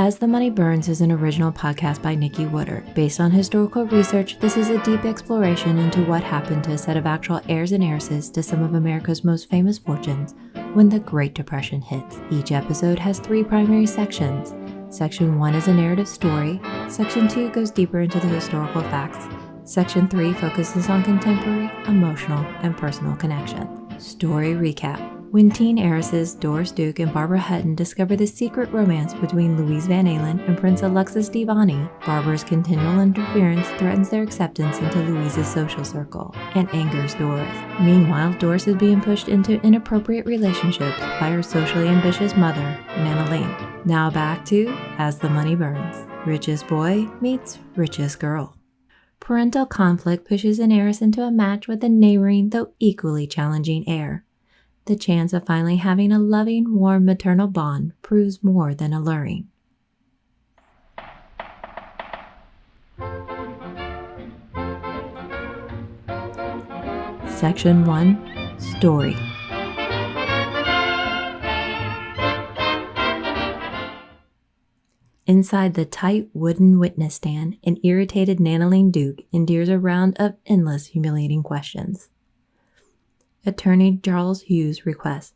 As the Money Burns is an original podcast by Nikki Woodard. Based on historical research, this is a deep exploration into what happened to a set of actual heirs and heiresses to some of America's most famous fortunes when the Great Depression hits. Each episode has 3 primary sections. Section 1 is a narrative story. Section 2 goes deeper into the historical facts. Section 3 focuses on contemporary, emotional, and personal connection. Story recap. When teen heiresses Doris Duke and Barbara Hutton discover the secret romance between Louise Van Allen and Prince Alexis Divani, Barbara's continual interference threatens their acceptance into Louise's social circle and angers Doris. Meanwhile, Doris is being pushed into inappropriate relationships by her socially ambitious mother, Nanaline. Now back to As the Money Burns. Richest boy meets richest girl. Parental conflict pushes an heiress into a match with a neighboring, though equally challenging heir. The chance of finally having a loving, warm maternal bond proves more than alluring. Section 1. Story. Inside the tight wooden witness stand, an irritated Nanaline Duke endures a round of endless humiliating questions. Attorney Charles Hughes requests,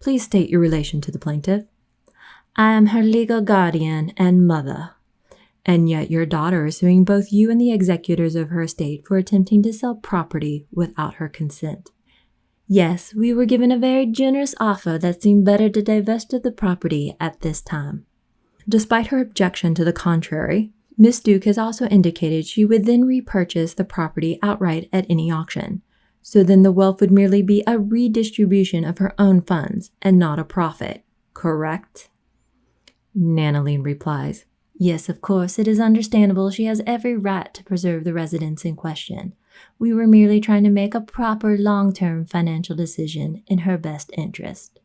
"Please state your relation to the plaintiff." "I am her legal guardian and mother." "And yet your daughter is suing both you and the executors of her estate for attempting to sell property without her consent." "Yes, we were given a very generous offer that seemed better to divest of the property at this time." Despite her objection to the contrary, Miss Duke has also indicated she would then repurchase the property outright at any auction. So then the wealth would merely be a redistribution of her own funds and not a profit, correct? Nanaline replies, "Yes, of course, it is understandable she has every right to preserve the residence in question. We were merely trying to make a proper long-term financial decision in her best interest."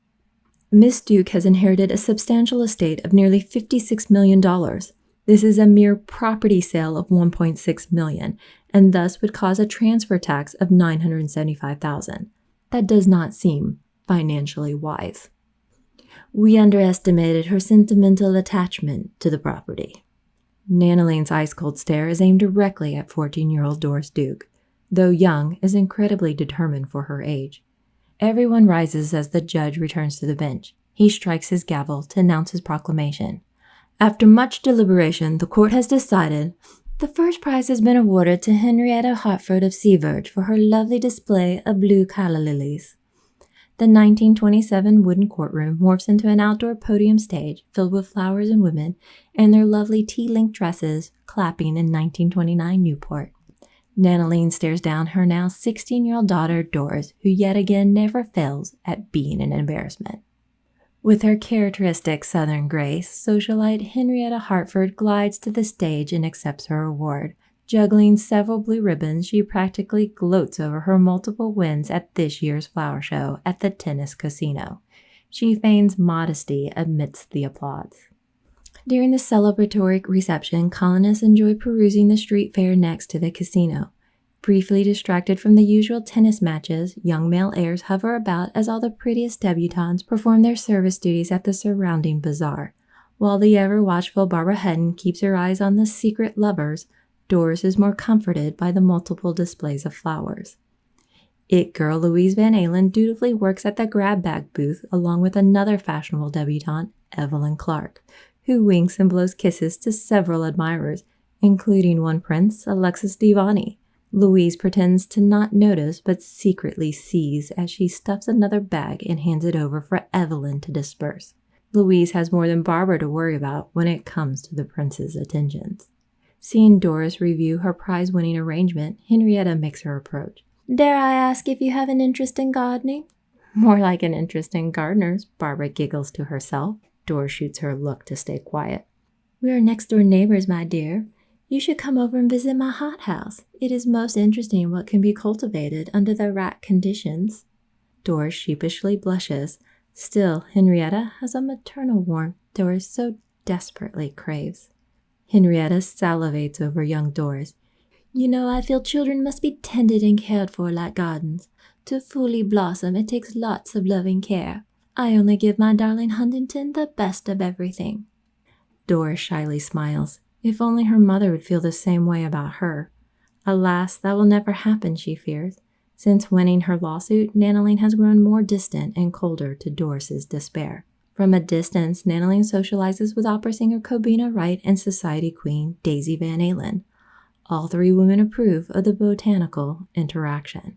Miss Duke has inherited a substantial estate of nearly $56 million. This is a mere property sale of $1.6 million, and thus would cause a transfer tax of $975,000. That does not seem financially wise. "We underestimated her sentimental attachment to the property." Nanaline's ice-cold stare is aimed directly at 14-year-old Doris Duke. Though young, is incredibly determined for her age. Everyone rises as the judge returns to the bench. He strikes his gavel to announce his proclamation. "After much deliberation, the court has decided the first prize has been awarded to Henrietta Hartford of Seaverge for her lovely display of blue calla lilies." The 1927 wooden courtroom morphs into an outdoor podium stage filled with flowers and women in their lovely tea-link dresses clapping in 1929 Newport. Nanaline stares down her now 16-year-old daughter Doris, who yet again never fails at being an embarrassment. With her characteristic Southern grace, socialite Henrietta Hartford glides to the stage and accepts her award. Juggling several blue ribbons, she practically gloats over her multiple wins at this year's flower show at the tennis casino. She feigns modesty amidst the applause. During the celebratory reception, colonists enjoy perusing the street fair next to the casino. Briefly distracted from the usual tennis matches, young male heirs hover about as all the prettiest debutantes perform their service duties at the surrounding bazaar. While the ever-watchful Barbara Hutton keeps her eyes on the secret lovers, Doris is more comforted by the multiple displays of flowers. It girl Louise Van Allen dutifully works at the grab bag booth along with another fashionable debutante, Evelyn Clark, who winks and blows kisses to several admirers, including one Prince Alexis Divani. Louise pretends to not notice but secretly sees as she stuffs another bag and hands it over for Evelyn to disperse. Louise has more than Barbara to worry about when it comes to the prince's attentions. Seeing Doris review her prize-winning arrangement, Henrietta makes her approach. "Dare I ask if you have an interest in gardening?" "More like an interest in gardeners," Barbara giggles to herself. Doris shoots her a look to stay quiet. "We are next-door neighbors, my dear. You should come over and visit my hothouse. It is most interesting what can be cultivated under the right conditions." Doris sheepishly blushes. Still, Henrietta has a maternal warmth Doris so desperately craves. Henrietta salivates over young Doris. "You know, I feel children must be tended and cared for like gardens. To fully blossom, it takes lots of loving care. I only give my darling Huntington the best of everything." Doris shyly smiles. If only her mother would feel the same way about her. Alas, that will never happen, she fears. Since winning her lawsuit, Nanaline has grown more distant and colder to Doris's despair. From a distance, Nanaline socializes with opera singer Cobina Wright and society queen Daisy Van Allen. All three women approve of the botanical interaction.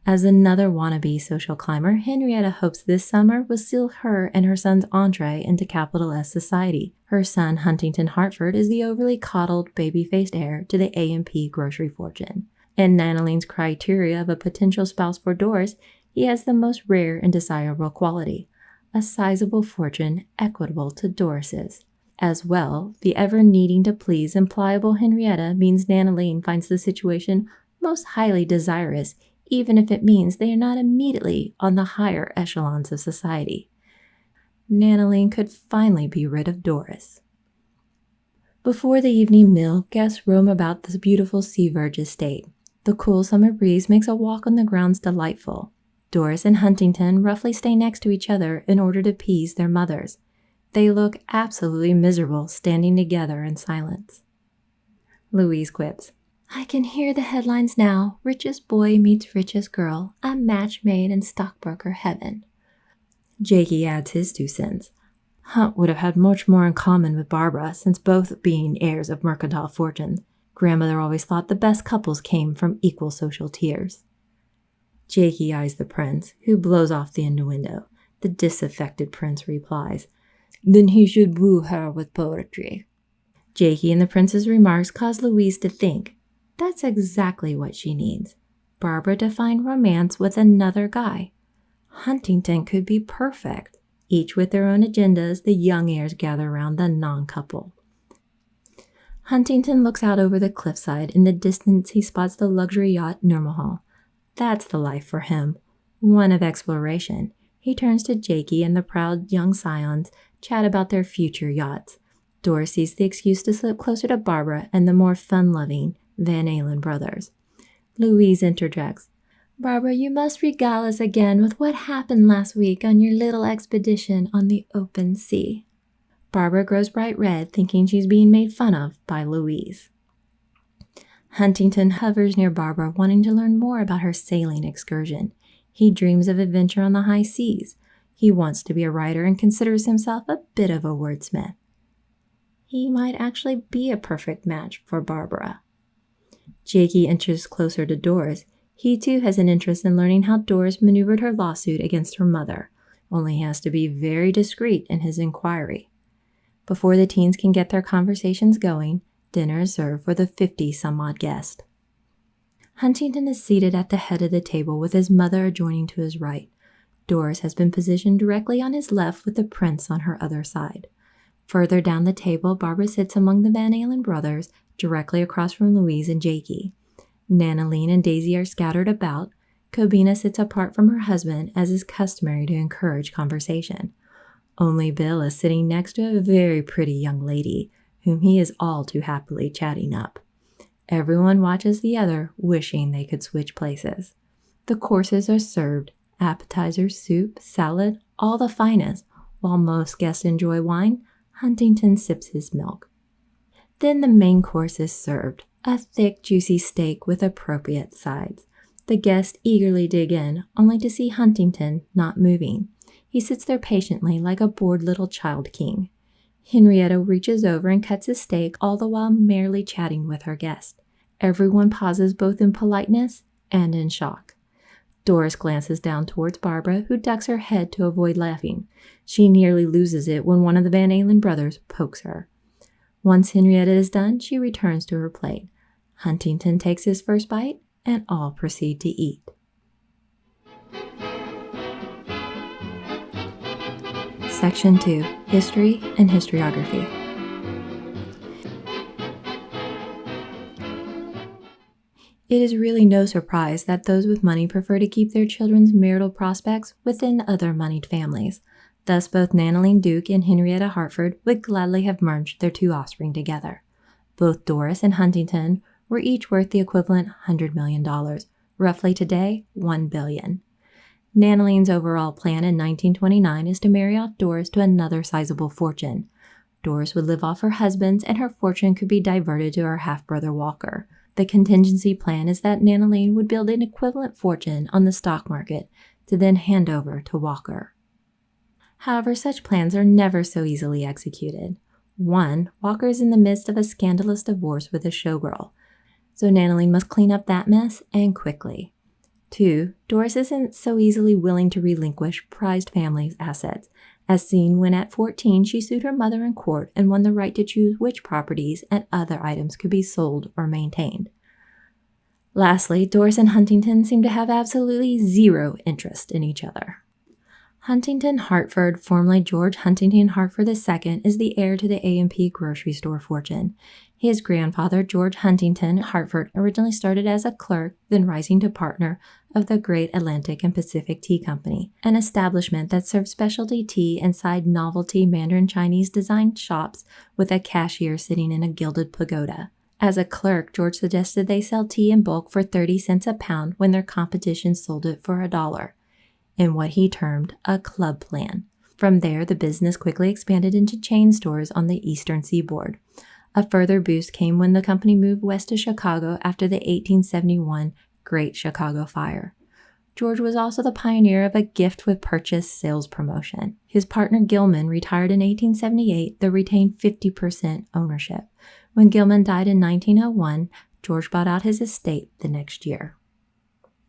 As another wannabe social climber, Henrietta hopes this summer will seal her and her son's entree into capital S society. Her son, Huntington Hartford, is the overly coddled, baby-faced heir to the A&P grocery fortune. In Nanaline's criteria of a potential spouse for Doris, he has the most rare and desirable quality, a sizable fortune equitable to Doris's. As well, the ever-needing to please and pliable Henrietta means Nanaline finds the situation most highly desirous, even if it means they are not immediately on the higher echelons of society. Nanaline could finally be rid of Doris. Before the evening meal, guests roam about this beautiful sea verge estate. The cool summer breeze makes a walk on the grounds delightful. Doris and Huntington roughly stay next to each other in order to appease their mothers. They look absolutely miserable standing together in silence. Louise quips, "I can hear the headlines now. Richest boy meets richest girl. A match made in stockbroker heaven." Jakey adds his 2 cents. Hunt would have had much more in common with Barbara, since both being heirs of mercantile fortunes. Grandmother always thought the best couples came from equal social tiers. Jakey eyes the prince, who blows off the innuendo. The disaffected prince replies, "Then he should woo her with poetry." Jakey and the prince's remarks cause Louise to think, that's exactly what she needs. Barbara to find romance with another guy. Huntington could be perfect. Each with their own agendas, the young heirs gather around the non-couple. Huntington looks out over the cliffside. In the distance, he spots the luxury yacht Nurmahal. That's the life for him, one of exploration. He turns to Jakey, and the proud young scions chat about their future yachts. Doris sees the excuse to slip closer to Barbara and the more fun-loving Van Allen brothers. Louise interjects, "Barbara, you must regale us again with what happened last week on your little expedition on the open sea." Barbara grows bright red, thinking she's being made fun of by Louise. Huntington hovers near Barbara, wanting to learn more about her sailing excursion. He dreams of adventure on the high seas. He wants to be a writer and considers himself a bit of a wordsmith. He might actually be a perfect match for Barbara. Jakey inches closer to Doris. He too has an interest in learning how Doris maneuvered her lawsuit against her mother, only he has to be very discreet in his inquiry. Before the teens can get their conversations going, dinner is served for the 50-some-odd guests. Huntington is seated at the head of the table with his mother adjoining to his right. Doris has been positioned directly on his left with the prince on her other side. Further down the table, Barbara sits among the Van Allen brothers, directly across from Louise and Jakey. Nanaline and Daisy are scattered about. Cobina sits apart from her husband, as is customary to encourage conversation. Only Bill is sitting next to a very pretty young lady, whom he is all too happily chatting up. Everyone watches the other, wishing they could switch places. The courses are served, appetizers, soup, salad, all the finest. While most guests enjoy wine, Huntington sips his milk. Then the main course is served, a thick, juicy steak with appropriate sides. The guests eagerly dig in, only to see Huntington not moving. He sits there patiently like a bored little child king. Henrietta reaches over and cuts his steak, all the while merrily chatting with her guest. Everyone pauses both in politeness and in shock. Doris glances down towards Barbara, who ducks her head to avoid laughing. She nearly loses it when one of the Van Allen brothers pokes her. Once Henrietta is done, she returns to her plate. Huntington takes his first bite, and all proceed to eat. Section 2. History and Historiography. It is really no surprise that those with money prefer to keep their children's marital prospects within other moneyed families. Thus, both Nanaline Duke and Henrietta Hartford would gladly have merged their 2 offspring together. Both Doris and Huntington were each worth the equivalent $100 million, roughly today $1 billion. Nanaline's overall plan in 1929 is to marry off Doris to another sizable fortune. Doris would live off her husband's and her fortune could be diverted to her half-brother Walker. The contingency plan is that Nanaline would build an equivalent fortune on the stock market to then hand over to Walker. However, such plans are never so easily executed. 1. Walker is in the midst of a scandalous divorce with a showgirl, so Nanaline must clean up that mess and quickly. 2. Doris isn't so easily willing to relinquish prized family assets, as seen when at 14 she sued her mother in court and won the right to choose which properties and other items could be sold or maintained. Lastly, Doris and Huntington seem to have absolutely zero interest in each other. Huntington Hartford, formerly George Huntington Hartford II, is the heir to the A&P grocery store fortune. His grandfather, George Huntington Hartford, originally started as a clerk, then rising to partner of the Great Atlantic and Pacific Tea Company, an establishment that served specialty tea inside novelty Mandarin Chinese designed shops with a cashier sitting in a gilded pagoda. As a clerk, George suggested they sell tea in bulk for 30 cents a pound when their competition sold it for $1. In what he termed a club plan. From there, the business quickly expanded into chain stores on the eastern seaboard. A further boost came when the company moved west to Chicago after the 1871 Great Chicago Fire. George was also the pioneer of a gift with purchase sales promotion. His partner Gilman retired in 1878, though retained 50% ownership. When Gilman died in 1901, George bought out his estate the next year.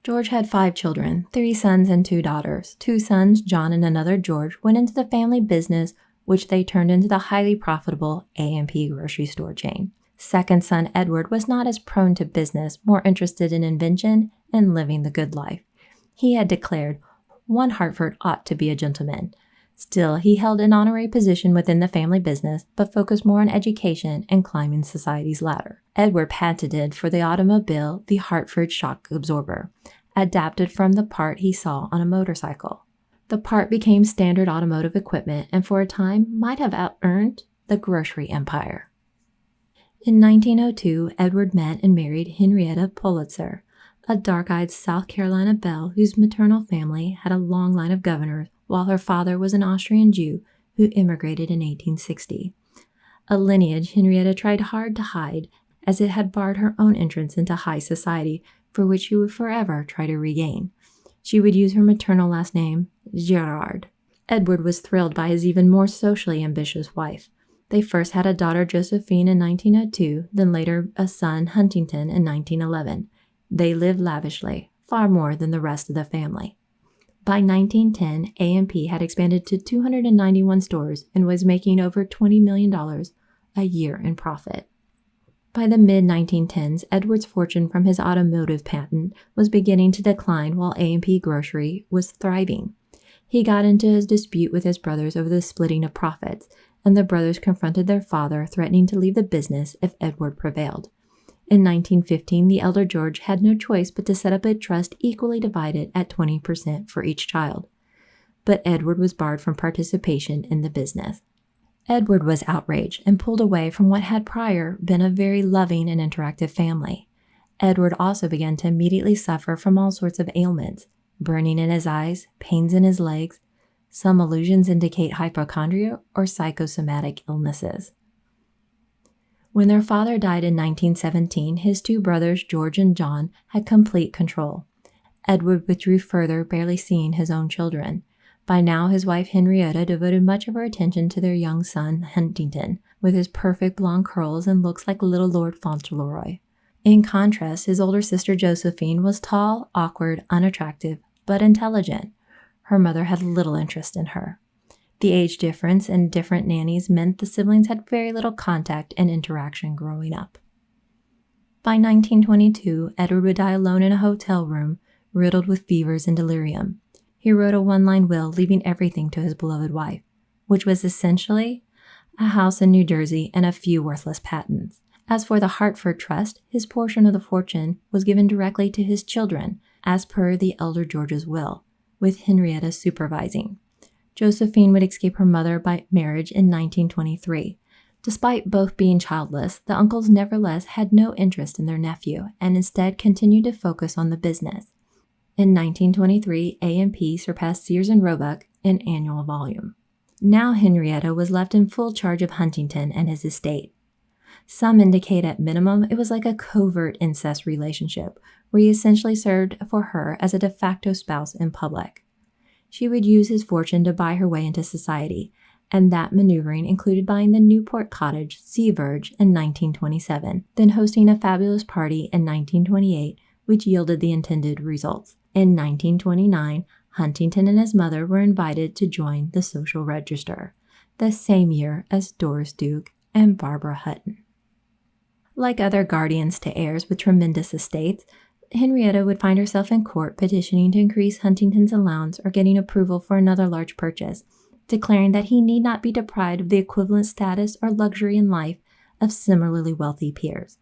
George had 5 children, 3 sons and 2 daughters. 2 sons, John and another George, went into the family business, which they turned into the highly profitable A&P grocery store chain. Second son, Edward, was not as prone to business, more interested in invention and living the good life. He had declared, "One Hartford ought to be a gentleman." Still, he held an honorary position within the family business, but focused more on education and climbing society's ladder. Edward patented for the automobile the Hartford shock absorber, adapted from the part he saw on a motorcycle. The part became standard automotive equipment and for a time might have out-earned the grocery empire. In 1902, Edward met and married Henrietta Pulitzer, a dark-eyed South Carolina belle whose maternal family had a long line of governors, while her father was an Austrian Jew who immigrated in 1860. A lineage Henrietta tried hard to hide, as it had barred her own entrance into high society, for which she would forever try to regain. She would use her maternal last name, Girard. Edward was thrilled by his even more socially ambitious wife. They first had a daughter, Josephine, in 1902, then later a son, Huntington, in 1911. They lived lavishly, far more than the rest of the family. By 1910, A&P had expanded to 291 stores and was making over $20 million a year in profit. By the mid-1910s, Edward's fortune from his automotive patent was beginning to decline while A&P Grocery was thriving. He got into a dispute with his brothers over the splitting of profits, and the brothers confronted their father, threatening to leave the business if Edward prevailed. In 1915, the elder George had no choice but to set up a trust equally divided at 20% for each child. But Edward was barred from participation in the business. Edward was outraged and pulled away from what had prior been a very loving and interactive family. Edward also began to immediately suffer from all sorts of ailments, burning in his eyes, pains in his legs. Some allusions indicate hypochondria or psychosomatic illnesses. When their father died in 1917, his 2 brothers, George and John, had complete control. Edward withdrew further, barely seeing his own children. By now, his wife Henrietta devoted much of her attention to their young son, Huntington, with his perfect blonde curls and looks like little Lord Fauntleroy. In contrast, his older sister Josephine was tall, awkward, unattractive, but intelligent. Her mother had little interest in her. The age difference and different nannies meant the siblings had very little contact and interaction growing up. By 1922, Edward would die alone in a hotel room, riddled with fevers and delirium. He wrote a one-line will, leaving everything to his beloved wife, which was essentially a house in New Jersey and a few worthless patents. As for the Hartford Trust, his portion of the fortune was given directly to his children, as per the elder George's will, with Henrietta supervising. Josephine would escape her mother by marriage in 1923. Despite both being childless, the uncles nevertheless had no interest in their nephew and instead continued to focus on the business. In 1923, A&P surpassed Sears and Roebuck in annual volume. Now Henrietta was left in full charge of Huntington and his estate. Some indicate at minimum it was like a covert incest relationship, where he essentially served for her as a de facto spouse in public. She would use his fortune to buy her way into society, and that maneuvering included buying the Newport Cottage Sea Verge in 1927, then hosting a fabulous party in 1928, which yielded the intended results. In 1929, Huntington and his mother were invited to join the Social Register, the same year as Doris Duke and Barbara Hutton. Like other guardians to heirs with tremendous estates, Henrietta would find herself in court petitioning to increase Huntington's allowance or getting approval for another large purchase, declaring that he need not be deprived of the equivalent status or luxury in life of similarly wealthy peers.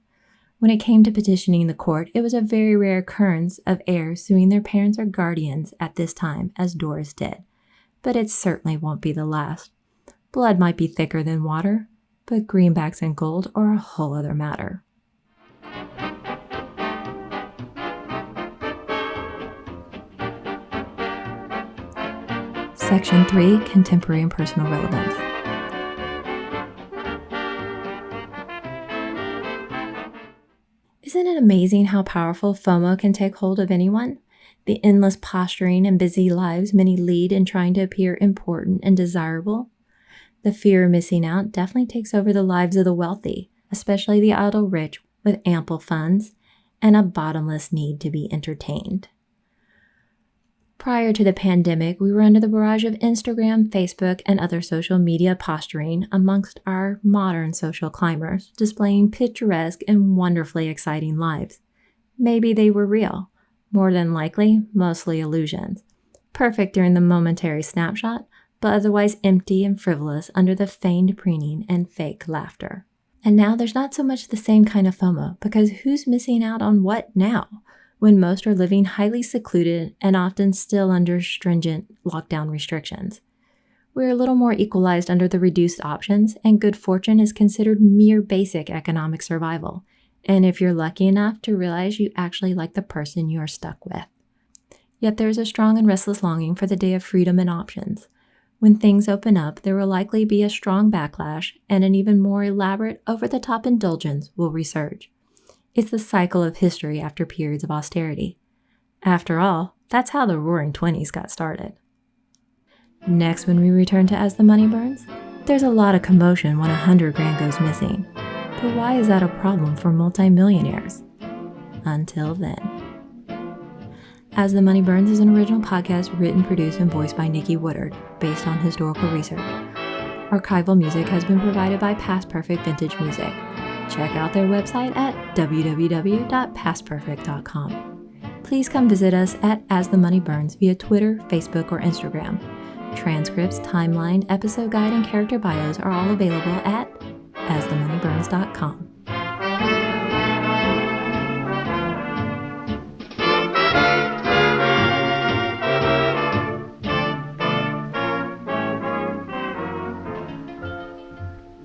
When it came to petitioning the court, it was a very rare occurrence of heirs suing their parents or guardians at this time, as Doris did. But it certainly won't be the last. Blood might be thicker than water, but greenbacks and gold are a whole other matter. Section 3, Contemporary and Personal Relevance. Isn't it amazing how powerful FOMO can take hold of anyone? The endless posturing and busy lives many lead in trying to appear important and desirable. The fear of missing out definitely takes over the lives of the wealthy, especially the idle rich with ample funds and a bottomless need to be entertained. Prior to the pandemic, we were under the barrage of Instagram, Facebook, and other social media posturing amongst our modern social climbers, displaying picturesque and wonderfully exciting lives. Maybe they were real. More than likely, mostly illusions. Perfect during the momentary snapshot, but otherwise empty and frivolous under the feigned preening and fake laughter. And now there's not so much the same kind of FOMO, because who's missing out on what now, when most are living highly secluded and often still under stringent lockdown restrictions? We're a little more equalized under the reduced options, and good fortune is considered mere basic economic survival. And if you're lucky enough to realize you actually like the person you're stuck with. Yet there's a strong and restless longing for the day of freedom and options. When things open up, there will likely be a strong backlash, and an even more elaborate, over-the-top indulgence will resurge. It's the cycle of history after periods of austerity. After all, that's how the Roaring '20s got started. Next, when we return to As the Money Burns, there's a lot of commotion when $100,000 goes missing. But why is that a problem for multimillionaires? Until then. As the Money Burns is an original podcast written, produced, and voiced by Nikki Woodard, based on historical research. Archival music has been provided by Past Perfect Vintage Music. Check out their website at www.pastperfect.com. Please come visit us at As the Money Burns via Twitter, Facebook, or Instagram. Transcripts, timeline, episode guide, and character bios are all available at asthemoneyburns.com.